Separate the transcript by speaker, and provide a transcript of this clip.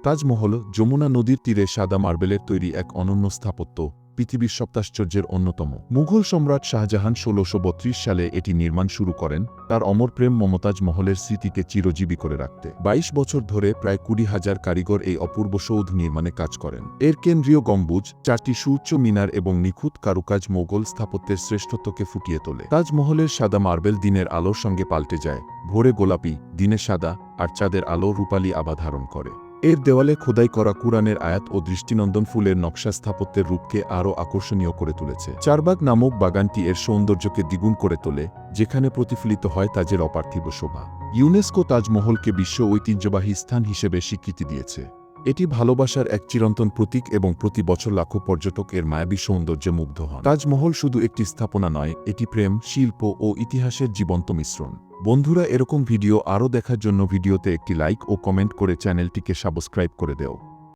Speaker 1: তাজমহল যমুনা নদীর তীরে সাদা মার্বেলের তৈরি এক অনন্য স্থাপত্য, পৃথিবীর সপ্তাশ্চর্যের অন্যতম। মুঘল সম্রাট শাহজাহান ১৬৩২ সালে এটি নির্মাণ শুরু করেন, তার অমর প্রেম মমতাজ মহলের স্মৃতিকে চিরজীবী করে রাখতে। ২২ বছর ধরে প্রায় ২০,০০০ কারিগর এই অপূর্ব সৌধ নির্মাণে কাজ করেন। এর কেন্দ্রীয় গম্বুজ, ৪টি সুউচ্চ মিনার এবং নিখুঁত কারুকাজ মোগল স্থাপত্যের শ্রেষ্ঠত্বকে ফুটিয়ে তোলে। তাজমহলের সাদা মার্বেল দিনের আলোর সঙ্গে পাল্টে যায়, ভোরে গোলাপি, দিনে সাদা, আর চাঁদের আলো রূপালী আভা ধারণ করে। এর দেওয়ালে খোদাই করা কুরআনের আয়াত ও দৃষ্টিনন্দন ফুলের নকশা স্থাপত্যের রূপকে আরও আকর্ষণীয় করে তুলেছে। চারবাগ নামক বাগানটি এর সৌন্দর্যকে দ্বিগুণ করে তোলে, যেখানে প্রতিফলিত হয় তাজের অপার্থিব শোভা। ইউনেস্কো তাজমহলকে বিশ্ব ঐতিহ্যবাহী স্থান হিসেবে স্বীকৃতি দিয়েছে। এটি ভালোবাসার এক চিরন্তন প্রতীক এবং প্রতি বছর লাখো পর্যটক এর মায়াবী সৌন্দর্যে মুগ্ধ হন। তাজমহল শুধু একটি স্থাপনা নয়, এটি প্রেম, শিল্প ও ইতিহাসের জীবন্ত মিশ্রণ। বন্ধুরা, এরকম ভিডিও আরও দেখার জন্য ভিডিওতে একটি লাইক ও কমেন্ট করে চ্যানেলটিকে সাবস্ক্রাইব করে দেও।